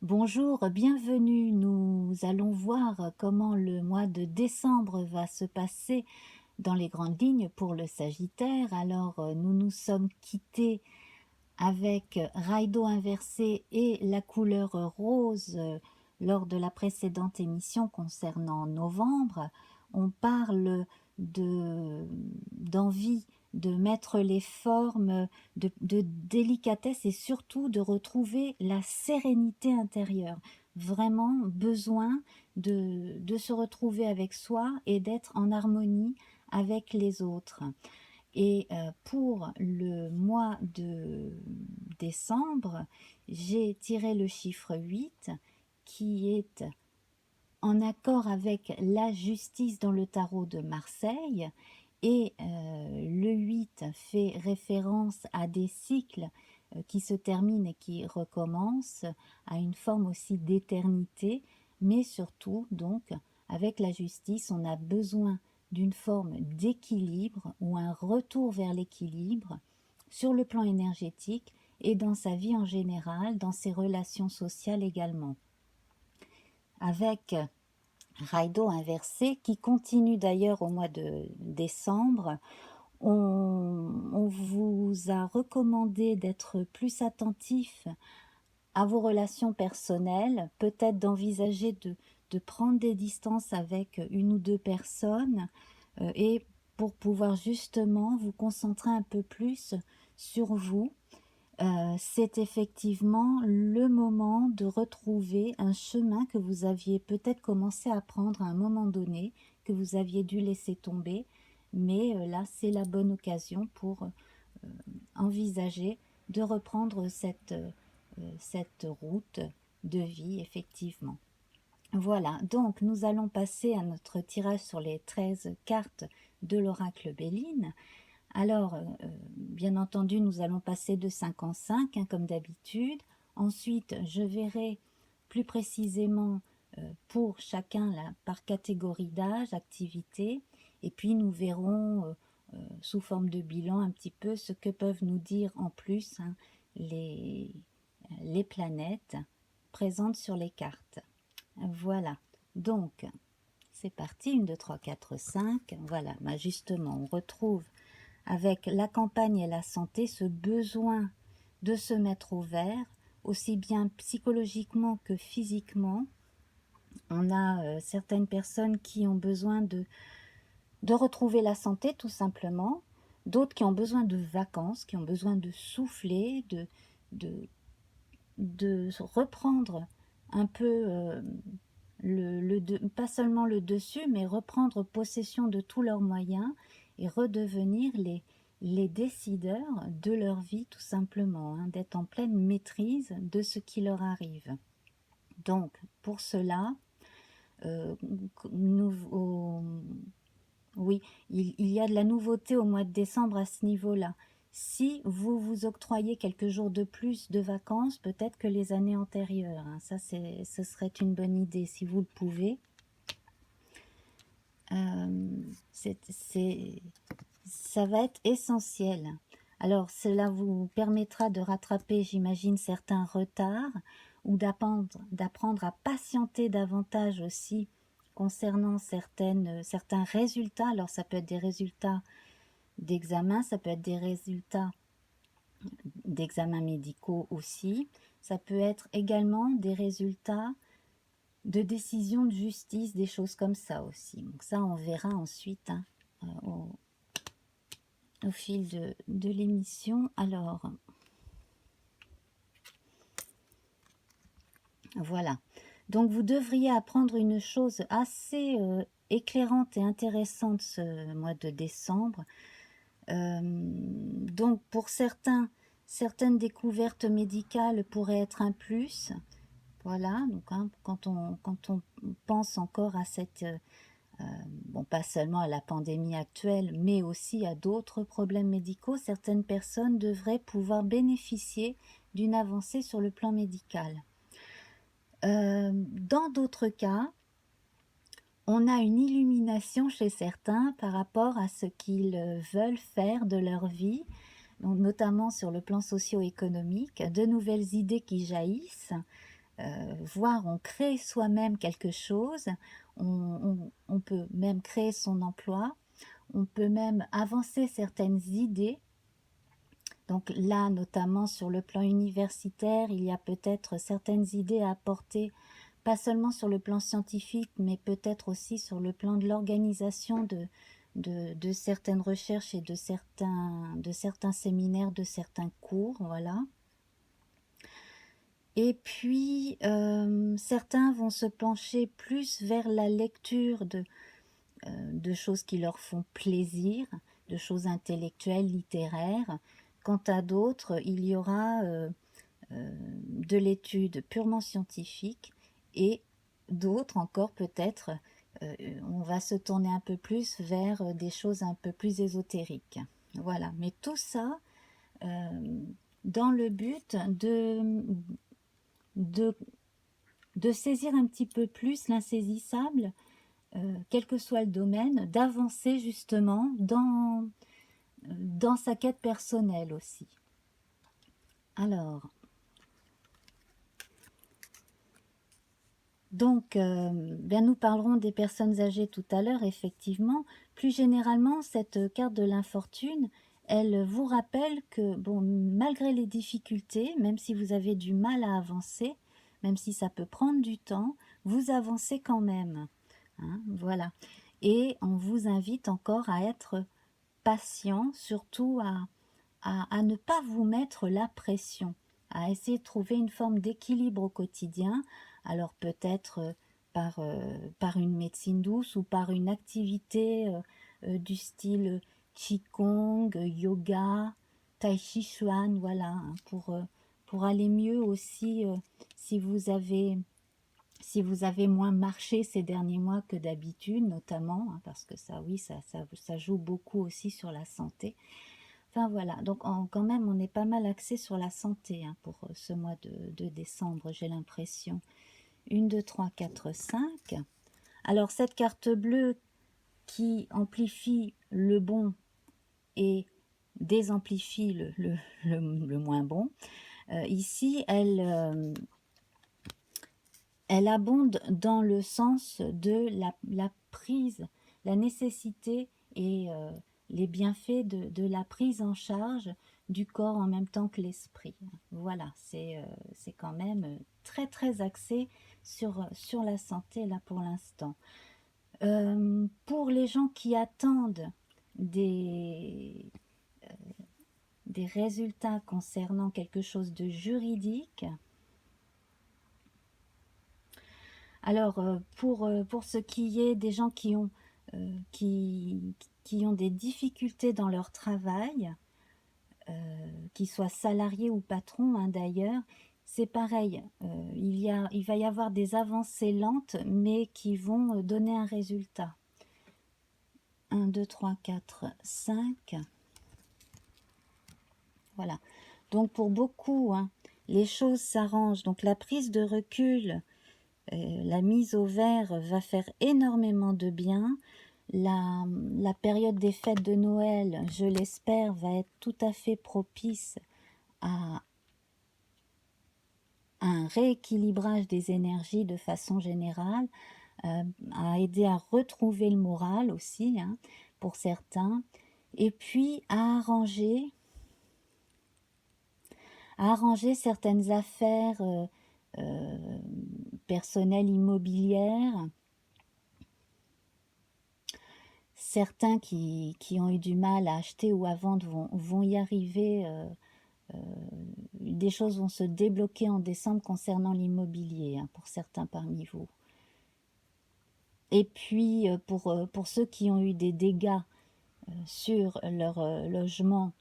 Bonjour, bienvenue. Nous allons voir comment le mois de décembre va se passer dans les grandes lignes pour le Sagittaire. Alors, nous nous sommes quittés avec Raido inversé et la couleur rose lors de la précédente émission concernant novembre. On parle d'envie de mettre les formes, de délicatesse et surtout de retrouver la sérénité intérieure. Vraiment besoin de se retrouver avec soi et d'être en harmonie avec les autres. Et pour le mois de décembre, j'ai tiré le chiffre 8 qui est en accord avec la justice dans le tarot de Marseille. Et le 8 fait référence à des cycles qui se terminent et qui recommencent, à une forme aussi d'éternité, mais surtout donc avec la justice, on a besoin d'une forme d'équilibre ou un retour vers l'équilibre sur le plan énergétique et dans sa vie en général, dans ses relations sociales également. Avec Raido inversé, qui continue d'ailleurs au mois de décembre, on vous a recommandé d'être plus attentif à vos relations personnelles, peut-être d'envisager de prendre des distances avec une ou deux personnes et pour pouvoir justement vous concentrer un peu plus sur vous. C'est effectivement le moment de retrouver un chemin que vous aviez peut-être commencé à prendre à un moment donné, que vous aviez dû laisser tomber, mais là c'est la bonne occasion pour envisager de reprendre cette route de vie, effectivement. Voilà, donc nous allons passer à notre tirage sur les 13 cartes de l'oracle Béline. Alors, bien entendu, nous allons passer de 5 en 5, hein, comme d'habitude. Ensuite, je verrai plus précisément pour chacun là, par catégorie d'âge, activité. Et puis, nous verrons sous forme de bilan un petit peu ce que peuvent nous dire en plus hein, les planètes présentes sur les cartes. Voilà, donc c'est parti, 1, 2, 3, 4, 5. Voilà, bah justement, on retrouve avec la campagne et la santé ce besoin de se mettre au vert, aussi bien psychologiquement que physiquement. On a certaines personnes qui ont besoin de retrouver la santé tout simplement, d'autres qui ont besoin de vacances, qui ont besoin de souffler, de, de reprendre un peu pas seulement le dessus, mais reprendre possession de tous leurs moyens et redevenir les décideurs de leur vie tout simplement, hein, d'être en pleine maîtrise de ce qui leur arrive. Donc pour cela, oui, il y a de la nouveauté au mois de décembre à ce niveau-là. Si vous vous octroyez quelques jours de plus de vacances, peut-être que les années antérieures, hein, ça ce serait une bonne idée si vous le pouvez. Ça va être essentiel. Alors cela vous permettra de rattraper, j'imagine, certains retards ou d'apprendre à patienter davantage aussi concernant certains résultats. Alors ça peut être des résultats d'examen, ça peut être des résultats d'examens médicaux aussi, ça peut être également des résultats de décisions de justice, des choses comme ça aussi. Donc ça on verra ensuite hein, au fil de l'émission. Alors voilà, donc vous devriez apprendre une chose assez éclairante et intéressante ce mois de décembre. Donc pour certaines découvertes médicales pourraient être un plus. Voilà, donc hein, quand on pense encore à cette bon, pas seulement à la pandémie actuelle, mais aussi à d'autres problèmes médicaux, certaines personnes devraient pouvoir bénéficier d'une avancée sur le plan médical. Dans d'autres cas, on a une illumination chez certains par rapport à ce qu'ils veulent faire de leur vie, donc notamment sur le plan socio-économique, de nouvelles idées qui jaillissent, voire on crée soi-même quelque chose, on peut même créer son emploi, on peut même avancer certaines idées. Donc là, notamment sur le plan universitaire, il y a peut-être certaines idées à apporter, pas seulement sur le plan scientifique, mais peut-être aussi sur le plan de l'organisation de certaines recherches et de certains séminaires, de certains cours, voilà. Et puis, certains vont se pencher plus vers la lecture de choses qui leur font plaisir, de choses intellectuelles, littéraires. Quant à d'autres, il y aura de l'étude purement scientifique et d'autres encore peut-être, on va se tourner un peu plus vers des choses un peu plus ésotériques. Voilà, mais tout ça dans le but de, de saisir un petit peu plus l'insaisissable, quel que soit le domaine, d'avancer justement dans sa quête personnelle aussi. Alors, donc, nous parlerons des personnes âgées tout à l'heure, effectivement. Plus généralement, cette carte de l'infortune, elle vous rappelle que, bon, malgré les difficultés, même si vous avez du mal à avancer, même si ça peut prendre du temps, vous avancez quand même. Hein, voilà. Et on vous invite encore à être patient, surtout à ne pas vous mettre la pression, à essayer de trouver une forme d'équilibre au quotidien, alors peut-être par une médecine douce ou par une activité du style Qigong, yoga, Tai Chi Chuan, voilà, hein, pour aller mieux aussi si vous avez si vous avez moins marché ces derniers mois que d'habitude, notamment, hein, parce que ça, oui, ça joue beaucoup aussi sur la santé. Enfin voilà, donc quand même, on est pas mal axé sur la santé hein, pour ce mois de décembre, j'ai l'impression. 1, 2, 3, 4, 5. Alors cette carte bleue qui amplifie le bon et désamplifie le moins bon, ici, elle abonde dans le sens de la prise, la nécessité et les bienfaits de la prise en charge du corps en même temps que l'esprit. Voilà, c'est quand même très très axé sur la santé là pour l'instant. Pour les gens qui attendent des, des résultats concernant quelque chose de juridique, alors, pour ce qui est des gens qui ont des difficultés dans leur travail, qu'ils soient salariés ou patrons hein, d'ailleurs, c'est pareil. Il va y avoir des avancées lentes, mais qui vont donner un résultat. 1, 2, 3, 4, 5. Voilà. Donc, pour beaucoup, hein, les choses s'arrangent. Donc, la prise de recul, la mise au vert va faire énormément de bien. La période des fêtes de Noël, je l'espère, va être tout à fait propice à un rééquilibrage des énergies de façon générale, à aider à retrouver le moral aussi, hein, pour certains, et puis à arranger certaines affaires personnelles immobilières. Certains qui ont eu du mal à acheter ou à vendre vont y arriver. Des choses vont se débloquer en décembre concernant l'immobilier, hein, pour certains parmi vous. Et puis, pour ceux qui ont eu des dégâts sur leur logement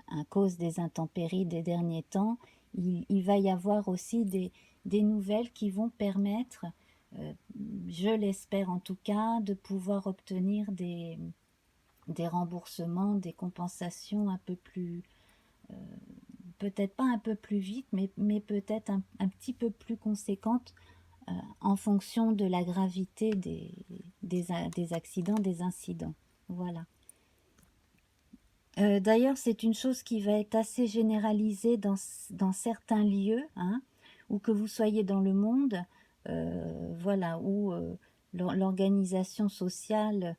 à cause des intempéries des derniers temps, il va y avoir aussi des nouvelles qui vont permettre, je l'espère en tout cas, de pouvoir obtenir des remboursements, des compensations un peu plus, peut-être pas un peu plus vite, mais peut-être un petit peu plus conséquentes en fonction de la gravité des accidents, des incidents. Voilà. D'ailleurs, c'est une chose qui va être assez généralisée dans certains lieux, hein, où que vous soyez dans le monde, voilà, où l'organisation sociale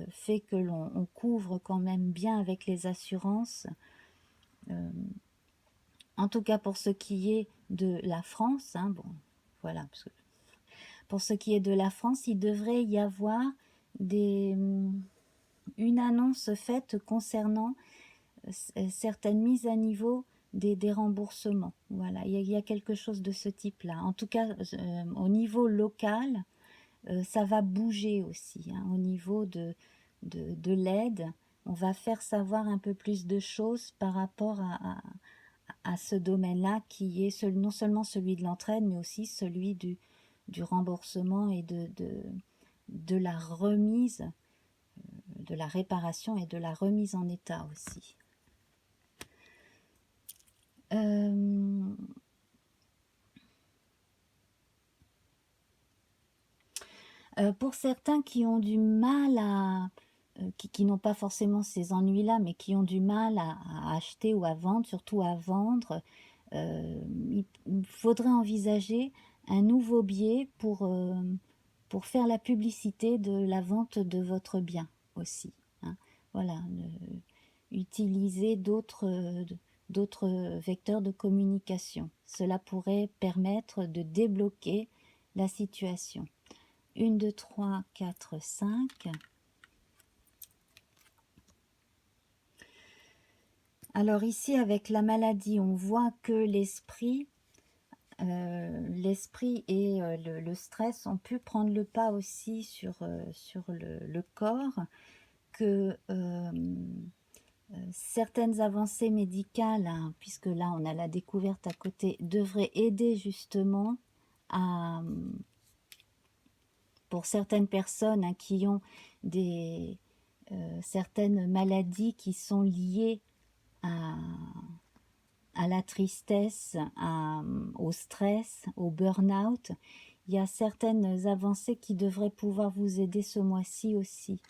fait que l'on couvre quand même bien avec les assurances. En tout cas pour ce qui est de la France, hein, bon, voilà, parce que pour ce qui est de la France, il devrait y avoir une annonce faite concernant certaines mises à niveau des remboursements. Voilà, il y a quelque chose de ce type-là. En tout cas, au niveau local, ça va bouger aussi. Hein, au niveau de l'aide, on va faire savoir un peu plus de choses par rapport à ce domaine-là qui est non seulement celui de l'entraide, mais aussi celui du remboursement et de la remise, de la réparation et de la remise en état aussi. Pour certains qui ont du mal à... qui n'ont pas forcément ces ennuis-là, mais qui ont du mal à acheter ou à vendre, surtout à vendre, il faudrait envisager un nouveau biais pour faire la publicité de la vente de votre bien aussi. Hein. Voilà, utiliser d'autres vecteurs de communication. Cela pourrait permettre de débloquer la situation. 1, 2, 3, 4, 5. Alors ici, avec la maladie, on voit que l'esprit et le stress ont pu prendre le pas aussi sur le corps, que certaines avancées médicales, hein, puisque là on a la découverte à côté, devraient aider justement pour certaines personnes hein, qui ont certaines maladies qui sont liées à la tristesse, au stress, au burn-out. Il y a certaines avancées qui devraient pouvoir vous aider ce mois-ci aussi.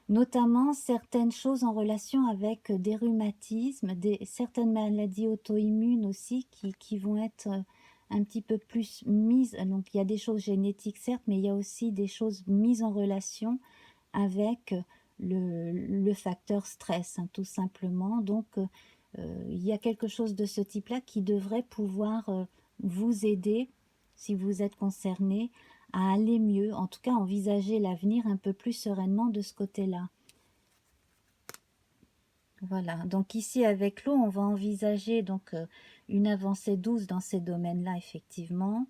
Notamment certaines choses en relation avec des rhumatismes, certaines maladies auto-immunes aussi qui vont être un petit peu plus mises. Donc il y a des choses génétiques certes, mais il y a aussi des choses mises en relation avec le facteur stress, hein, tout simplement. Donc il y a quelque chose de ce type-là qui devrait pouvoir vous aider, si vous êtes concerné, à aller mieux, en tout cas envisager l'avenir un peu plus sereinement de ce côté-là. Voilà, donc ici avec l'eau, on va envisager donc une avancée douce dans ces domaines-là, effectivement.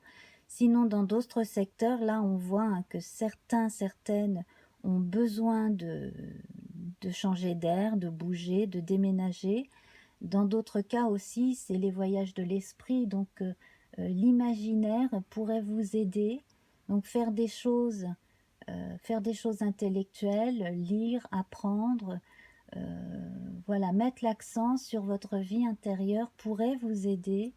Sinon, dans d'autres secteurs, là, on voit hein, que certaines ont besoin de changer d'air, de bouger, de déménager. Dans d'autres cas aussi, c'est les voyages de l'esprit, donc l'imaginaire pourrait vous aider. Donc faire des choses intellectuelles, lire, apprendre, voilà, mettre l'accent sur votre vie intérieure pourrait vous aider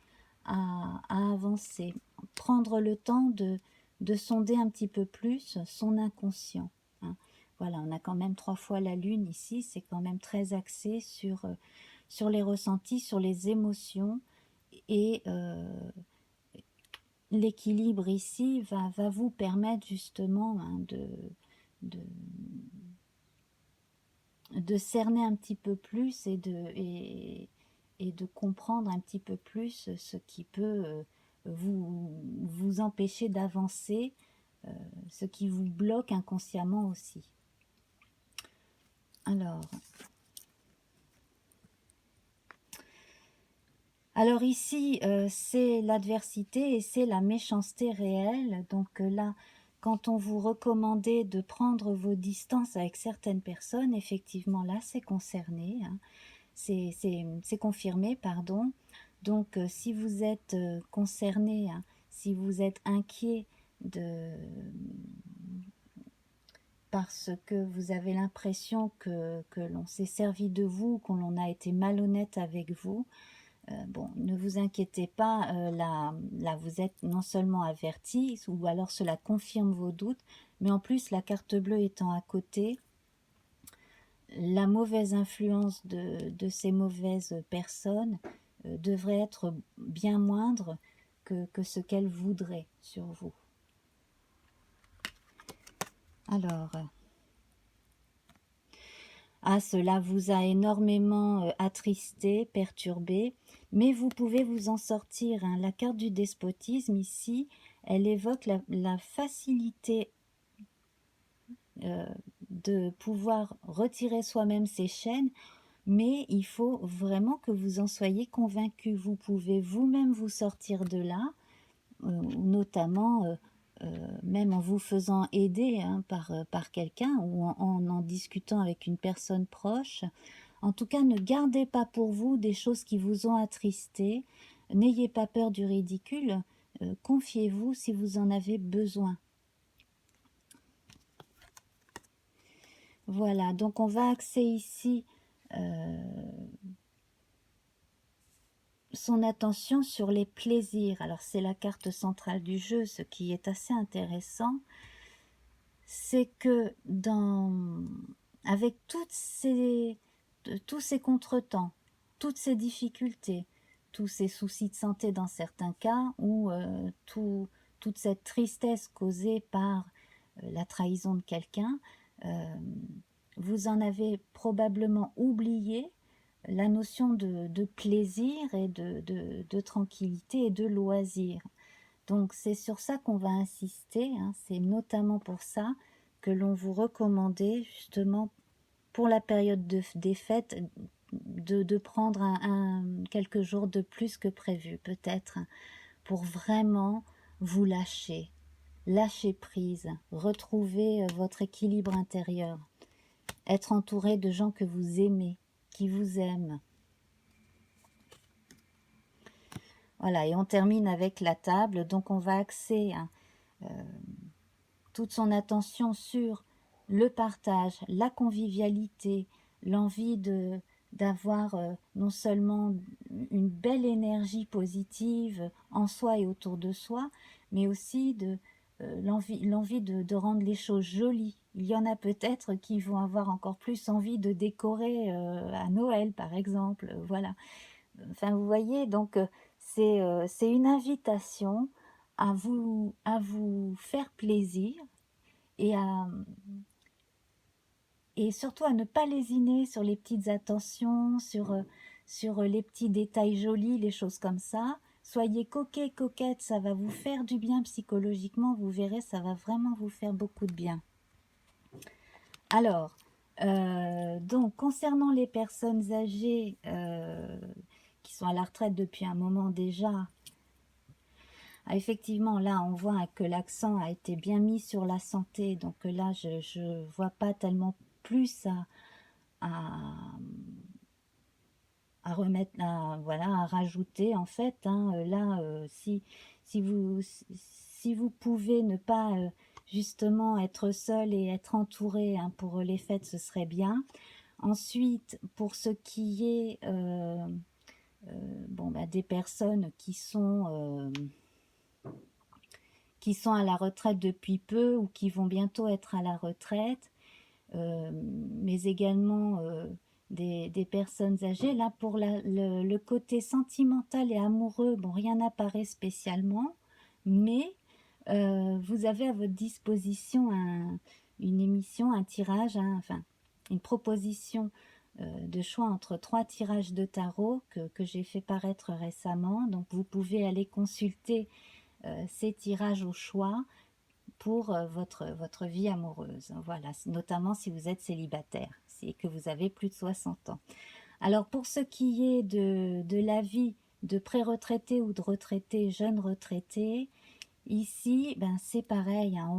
à avancer. Prendre le temps de sonder un petit peu plus son inconscient. Hein. Voilà, on a quand même 3 fois la lune ici, c'est quand même très axé sur les ressentis, sur les émotions, et l'équilibre ici va vous permettre justement hein, de cerner un petit peu plus et de comprendre un petit peu plus ce qui peut vous empêcher d'avancer, ce qui vous bloque inconsciemment aussi. Alors ici, c'est l'adversité et c'est la méchanceté réelle. Donc là, quand on vous recommandait de prendre vos distances avec certaines personnes, effectivement, là, c'est concerné. Hein. C'est confirmé, pardon. Donc, si vous êtes concerné, hein, si vous êtes inquiet parce que vous avez l'impression que l'on s'est servi de vous, qu'on a été malhonnête avec vous, bon, ne vous inquiétez pas, là vous êtes non seulement averti, ou alors cela confirme vos doutes, mais en plus la carte bleue étant à côté, la mauvaise influence de ces mauvaises personnes devrait être bien moindre que ce qu'elles voudraient sur vous. Alors, cela vous a énormément attristé, perturbé, mais vous pouvez vous en sortir, hein. La carte du despotisme ici, elle évoque la facilité de pouvoir retirer soi-même ses chaînes, mais il faut vraiment que vous en soyez convaincu. Vous pouvez vous-même vous sortir de là, notamment même en vous faisant aider, hein, par quelqu'un ou en discutant avec une personne proche. En tout cas, ne gardez pas pour vous des choses qui vous ont attristé. N'ayez pas peur du ridicule. Confiez-vous si vous en avez besoin. Voilà, donc on va axer ici son attention sur les plaisirs. Alors c'est la carte centrale du jeu, ce qui est assez intéressant, c'est que avec tous ces contretemps, toutes ces difficultés, tous ces soucis de santé dans certains cas, ou toute cette tristesse causée par la trahison de quelqu'un, vous en avez probablement oublié la notion de plaisir et de tranquillité et de loisir. Donc c'est sur ça qu'on va insister, hein. C'est notamment pour ça que l'on vous recommandait justement pour la période des fêtes de prendre quelques jours de plus que prévu peut-être, pour vraiment vous lâcher prise, retrouver votre équilibre intérieur, être entouré de gens que vous aimez, qui vous aiment. Voilà, et on termine avec la table. Donc on va axer toute son attention sur le partage, la convivialité, l'envie d'avoir non seulement une belle énergie positive en soi et autour de soi, mais aussi l'envie de rendre les choses jolies. Il y en a peut-être qui vont avoir encore plus envie de décorer à Noël, par exemple. Voilà. Enfin, vous voyez, donc c'est une invitation à vous faire plaisir et surtout à ne pas lésiner sur les petites attentions, sur les petits détails jolis, les choses comme ça. Soyez coquet, coquette, ça va vous faire du bien psychologiquement, vous verrez, ça va vraiment vous faire beaucoup de bien. Alors, donc concernant les personnes âgées qui sont à la retraite depuis un moment déjà, effectivement, là, on voit que l'accent a été bien mis sur la santé. Donc là, je ne vois pas tellement plus à remettre, voilà, à rajouter, en fait. Hein. Là, si vous pouvez ne pas justement être seul et être entouré, hein, pour les fêtes, ce serait bien. Ensuite, pour ce qui est bon, des personnes qui sont à la retraite depuis peu ou qui vont bientôt être à la retraite, mais également des personnes âgées. Là, pour le côté sentimental et amoureux, bon, rien n'apparaît spécialement, mais vous avez à votre disposition une émission, un tirage, hein, enfin, une proposition de choix entre 3 tirages de tarot que j'ai fait paraître récemment. Donc, vous pouvez aller consulter ces tirages au choix pour votre vie amoureuse. Voilà, notamment si vous êtes célibataire et que vous avez plus de 60 ans. Alors pour ce qui est de la vie de pré-retraité ou de retraité, jeune retraité, ici c'est pareil, hein,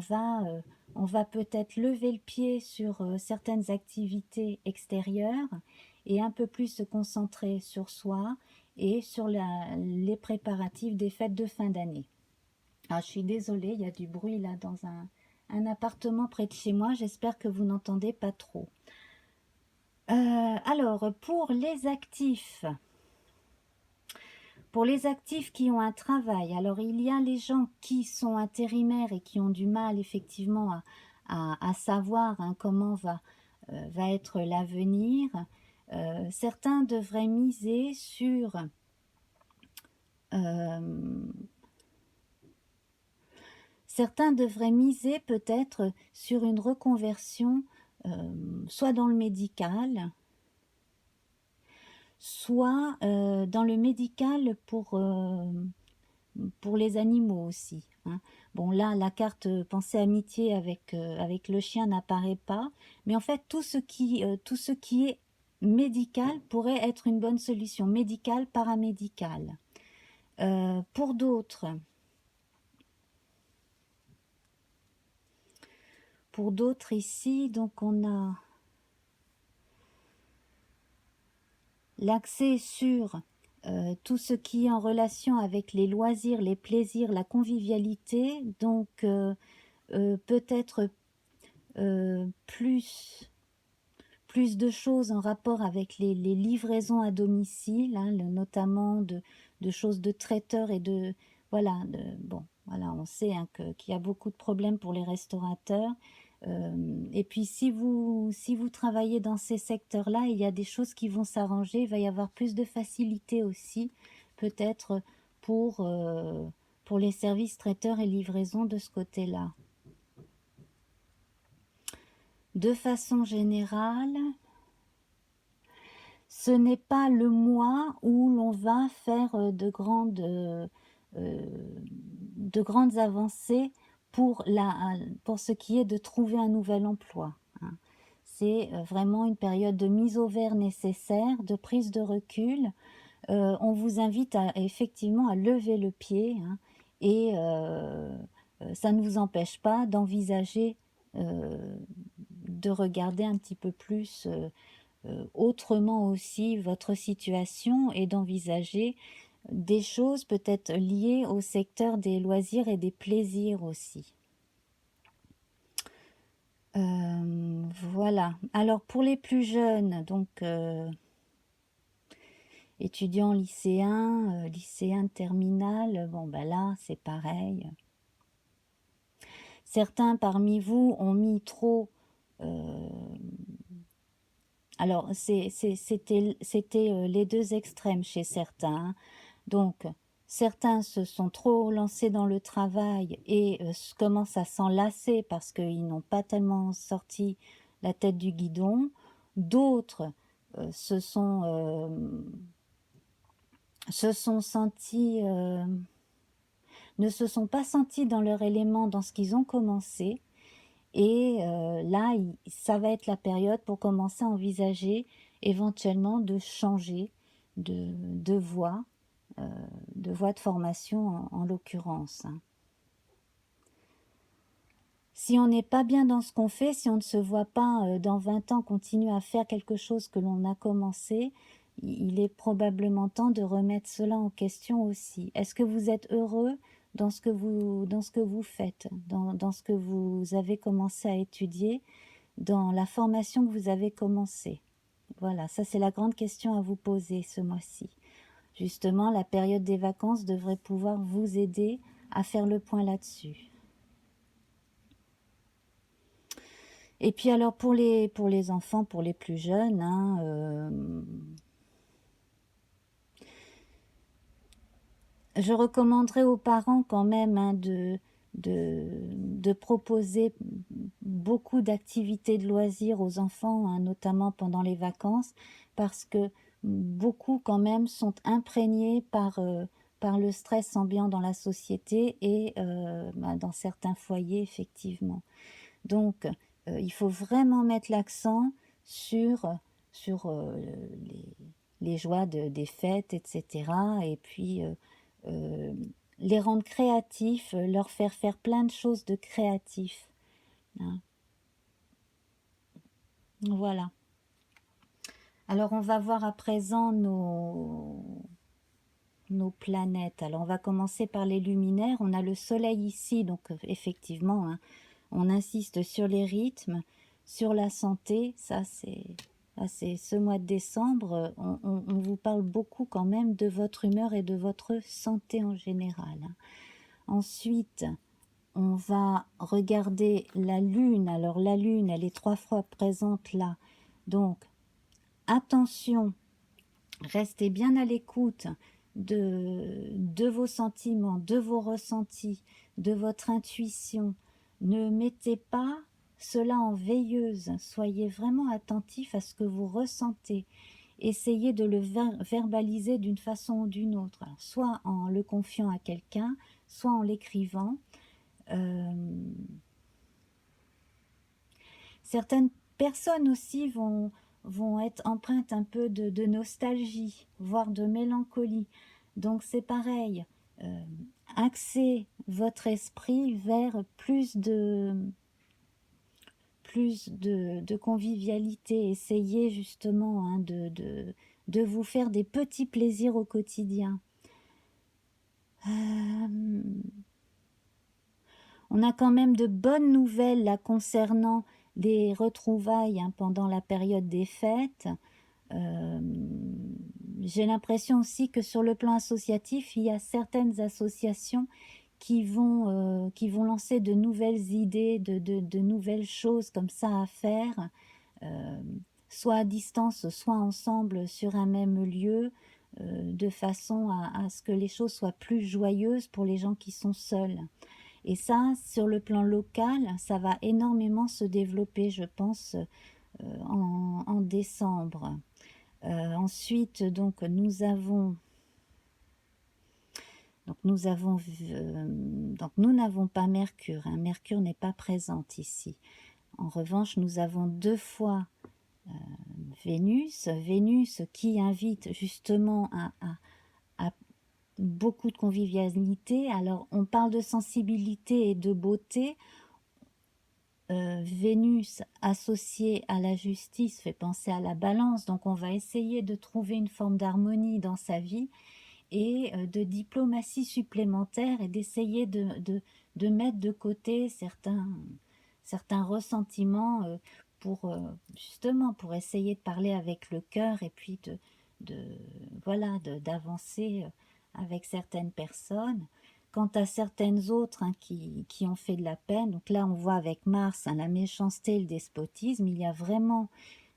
on va peut-être lever le pied sur certaines activités extérieures et un peu plus se concentrer sur soi et sur les préparatifs des fêtes de fin d'année. Ah, je suis désolée, il y a du bruit là dans un appartement près de chez moi. J'espère que vous n'entendez pas trop. Alors, pour les actifs qui ont un travail, alors il y a les gens qui sont intérimaires et qui ont du mal effectivement à savoir, hein, comment va être l'avenir. Certains devraient miser sur certains devraient miser peut-être sur une reconversion, soit dans le médical, soit dans le médical pour les animaux aussi, hein. Bon là, la carte pensée amitié avec le chien n'apparaît pas, mais en fait tout ce qui est médical pourrait être une bonne solution, médical, paramédical. Pour d'autres ici, donc on a l'accès sur tout ce qui est en relation avec les loisirs, les plaisirs, la convivialité, donc peut-être plus de choses en rapport avec les livraisons à domicile, hein, notamment de choses de traiteurs et de... Voilà, bon, voilà, on sait hein, qu'il y a beaucoup de problèmes pour les restaurateurs. Et puis si vous travaillez dans ces secteurs-là, il y a des choses qui vont s'arranger, il va y avoir plus de facilité aussi, peut-être pour les services traiteurs et livraisons de ce côté-là. De façon générale, ce n'est pas le mois où l'on va faire de grandes avancées pour ce qui est de trouver un nouvel emploi, hein. C'est vraiment une période de mise au vert nécessaire, de prise de recul. On vous invite effectivement à lever le pied, hein, et ça ne vous empêche pas d'envisager de regarder un petit peu plus autrement aussi votre situation et d'envisager des choses peut-être liées au secteur des loisirs et des plaisirs aussi. Voilà. Alors pour les plus jeunes, donc étudiants lycéens, lycéens de terminale, bon ben là c'est pareil. Certains parmi vous ont mis trop... alors c'était les deux extrêmes chez certains, hein. Donc certains se sont trop lancés dans le travail et commencent à s'en lasser parce qu'ils n'ont pas tellement sorti la tête du guidon. D'autres se sont sentis... ne se sont pas sentis dans leur élément dans ce qu'ils ont commencé. Et là, ça va être la période pour commencer à envisager éventuellement de changer de voie, de formation en l'occurrence, hein. Si on n'est pas bien dans ce qu'on fait, si on ne se voit pas dans 20 ans continuer à faire quelque chose que l'on a commencé, il est probablement temps de remettre cela en question aussi. Est-ce que vous êtes heureux dans ce que vous faites, dans ce que vous avez commencé à étudier, dans la formation que vous avez commencée? Voilà, ça c'est la grande question à vous poser ce mois-ci. Justement, la période des vacances devrait pouvoir vous aider à faire le point là-dessus. Et puis alors pour les enfants, pour les plus jeunes, hein, je recommanderais aux parents quand même hein, de proposer beaucoup d'activités de loisirs aux enfants, hein, notamment pendant les vacances, parce que beaucoup quand même sont imprégnés par le stress ambiant dans la société et dans certains foyers effectivement. Donc il faut vraiment mettre l'accent sur les joies des fêtes, etc. Et puis les rendre créatifs, leur faire faire plein de choses de créatifs, hein. Voilà. Alors on va voir à présent nos planètes. Alors on va commencer par les luminaires. On a le soleil ici, donc effectivement, hein, on insiste sur les rythmes, sur la santé. Ça c'est ce mois de décembre, on vous parle beaucoup quand même de votre humeur et de votre santé en général. Ensuite, on va regarder la lune. Alors la lune, elle est 3 fois présente là. Donc, attention, restez bien à l'écoute de vos sentiments, de vos ressentis, de votre intuition. Ne mettez pas cela en veilleuse. Soyez vraiment attentif à ce que vous ressentez. Essayez de le verbaliser d'une façon ou d'une autre. Alors, soit en le confiant à quelqu'un, soit en l'écrivant. Certaines personnes aussi vont être empreintes un peu de nostalgie, voire de mélancolie. Donc c'est pareil, axez votre esprit vers plus de convivialité. Essayez justement hein, de vous faire des petits plaisirs au quotidien. On a quand même de bonnes nouvelles là concernant des retrouvailles hein, pendant la période des fêtes. J'ai l'impression aussi que sur le plan associatif, il y a certaines associations qui vont lancer de nouvelles idées, de nouvelles choses comme ça à faire, soit à distance, soit ensemble sur un même lieu, de façon à ce que les choses soient plus joyeuses pour les gens qui sont seuls. Et ça, sur le plan local, ça va énormément se développer, je pense, en décembre. Ensuite, donc nous avons donc nous n'avons pas Mercure. Hein. Mercure n'est pas présente ici. En revanche, nous avons 2 fois Vénus. Vénus qui invite justement à beaucoup de convivialité. Alors, on parle de sensibilité et de beauté. Vénus associée à la justice fait penser à la balance, donc on va essayer de trouver une forme d'harmonie dans sa vie et de diplomatie supplémentaire et d'essayer de mettre de côté certains ressentiments justement pour essayer de parler avec le cœur et puis voilà, d'avancer avec certaines personnes. Quant à certaines autres hein, qui ont fait de la peine, donc là on voit avec Mars hein, la méchanceté et le despotisme, il y a vraiment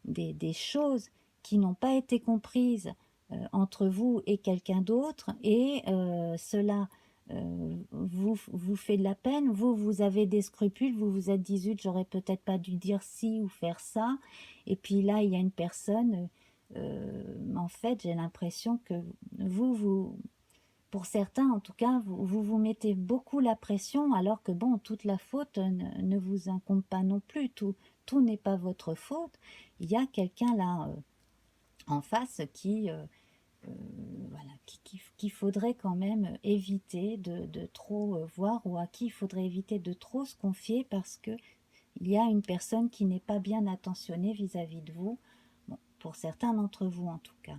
des choses qui n'ont pas été comprises entre vous et quelqu'un d'autre et cela vous fait de la peine, vous avez des scrupules, vous vous êtes dit zut, j'aurais peut-être pas dû dire ci ou faire ça, et puis là il y a une personne, en fait j'ai l'impression que pour certains en tout cas, vous mettez beaucoup la pression alors que bon, toute la faute ne vous incombe pas non plus, tout n'est pas votre faute, il y a quelqu'un là en face voilà, qu'il faudrait quand même éviter de trop voir ou à qui il faudrait éviter de trop se confier parce que il y a une personne qui n'est pas bien attentionnée vis-à-vis de vous, bon, pour certains d'entre vous en tout cas.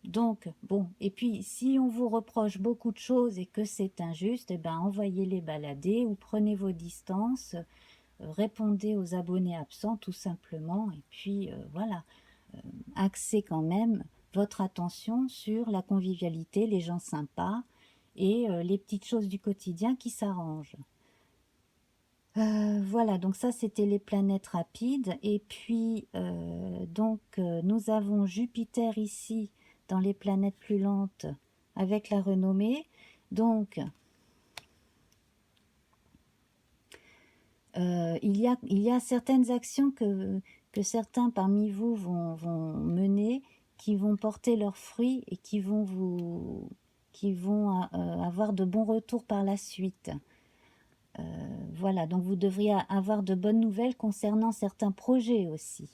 Donc, bon, et puis si on vous reproche beaucoup de choses et que c'est injuste, eh ben, envoyez-les balader ou prenez vos distances, répondez aux abonnés absents tout simplement, et puis voilà, axez quand même votre attention sur la convivialité, les gens sympas et les petites choses du quotidien qui s'arrangent. Voilà, donc ça c'était les planètes rapides. Et puis, nous avons Jupiter ici dans les planètes plus lentes avec la renommée. Donc, il y a certaines actions que certains parmi vous vont mener qui vont porter leurs fruits et qui vont avoir de bons retours par la suite. Voilà, donc vous devriez avoir de bonnes nouvelles concernant certains projets aussi.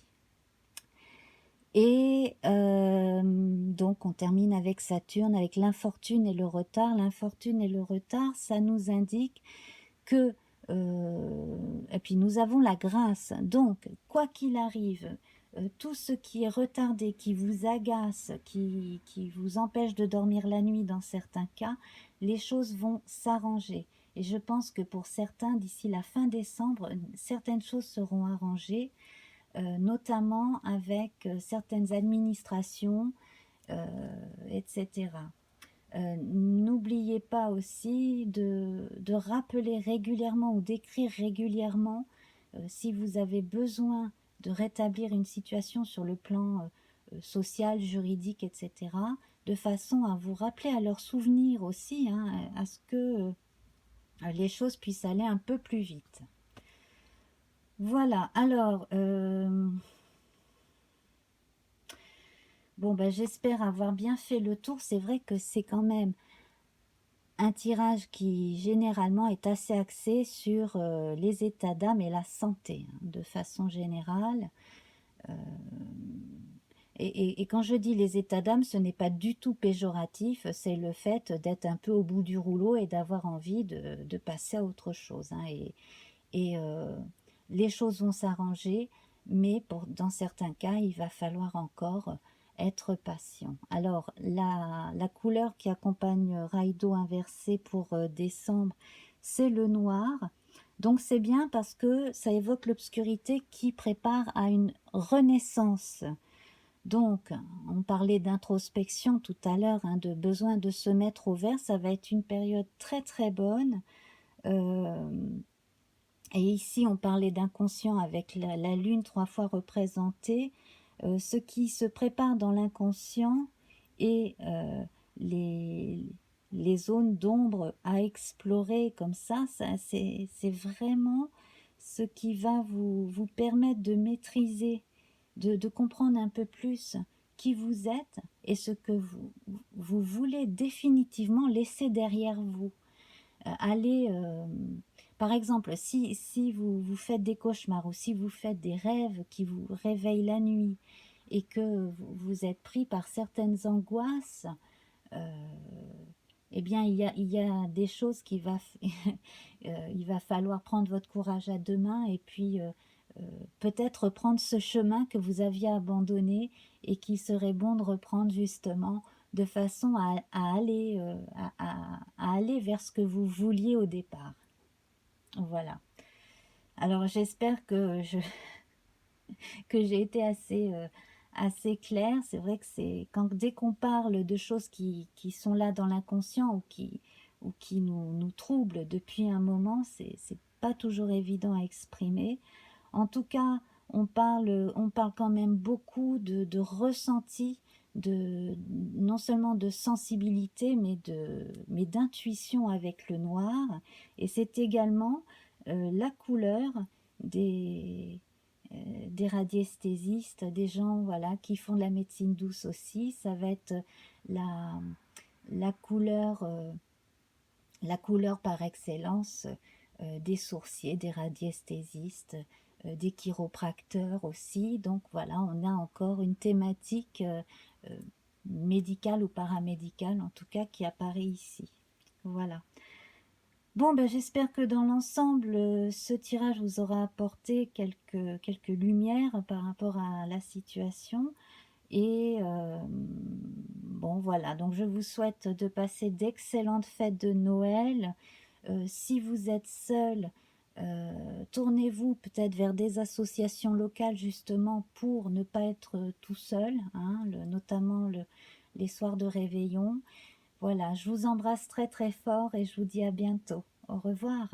Et donc on termine avec Saturne, avec l'infortune et le retard. L'infortune et le retard, ça nous indique que, et puis nous avons la grâce. Donc, quoi qu'il arrive, tout ce qui est retardé, qui vous agace, qui vous empêche de dormir la nuit dans certains cas, les choses vont s'arranger. Et je pense que pour certains, d'ici la fin décembre, certaines choses seront arrangées, notamment avec certaines administrations, etc. N'oubliez pas aussi de rappeler régulièrement ou d'écrire régulièrement si vous avez besoin de rétablir une situation sur le plan social, juridique, etc., de façon à vous rappeler à leur souvenir aussi, hein, à ce que les choses puissent aller un peu plus vite. Voilà, alors, bon, ben, j'espère avoir bien fait le tour. C'est vrai que c'est quand même un tirage qui généralement est assez axé sur les états d'âme et la santé, hein, de façon générale. Euh, et quand je dis les états d'âme, ce n'est pas du tout péjoratif, c'est le fait d'être un peu au bout du rouleau et d'avoir envie de passer à autre chose, hein. Et les choses vont s'arranger, mais dans certains cas, il va falloir encore être patient. Alors, la couleur qui accompagne Raido inversé pour décembre, c'est le noir. Donc c'est bien parce que ça évoque l'obscurité qui prépare à une renaissance. Donc, on parlait d'introspection tout à l'heure, hein, de besoin de se mettre au vert. Ça va être une période très très bonne. Et ici, on parlait d'inconscient avec la lune 3 fois représentée. Ce qui se prépare dans l'inconscient et les zones d'ombre à explorer comme ça c'est vraiment ce qui va vous permettre de maîtriser, de comprendre un peu plus qui vous êtes et ce que vous voulez définitivement laisser derrière vous. Allez, par exemple, si vous faites des cauchemars ou si vous faites des rêves qui vous réveillent la nuit et que vous êtes pris par certaines angoisses, euh, eh bien, il y a des choses il va falloir prendre votre courage à deux mains et puis peut-être reprendre ce chemin que vous aviez abandonné et qu'il serait bon de reprendre justement de façon à aller, à aller vers ce que vous vouliez au départ. Voilà. Alors j'espère que j'ai été assez claire. C'est vrai que dès qu'on parle de choses qui sont là dans l'inconscient ou qui nous troublent depuis un moment, c'est pas toujours évident à exprimer. En tout cas, on parle quand même beaucoup de ressenti, non seulement de sensibilité, mais d'intuition avec le noir. Et c'est également la couleur des, des radiesthésistes, des gens voilà, qui font de la médecine douce aussi. Ça va être la, la couleur... la couleur par excellence des sourciers, des radiesthésistes, des chiropracteurs aussi. Donc voilà, on a encore une thématique euh, médicale ou paramédicale en tout cas qui apparaît ici. Voilà. Bon, ben, j'espère que dans l'ensemble, ce tirage vous aura apporté quelques lumières par rapport à la situation. Et bon, voilà, donc je vous souhaite de passer d'excellentes fêtes de Noël. Si vous êtes seul, tournez-vous peut-être vers des associations locales justement pour ne pas être tout seul, hein, notamment les soirs de réveillon. Voilà, je vous embrasse très très fort et je vous dis à bientôt. Au revoir.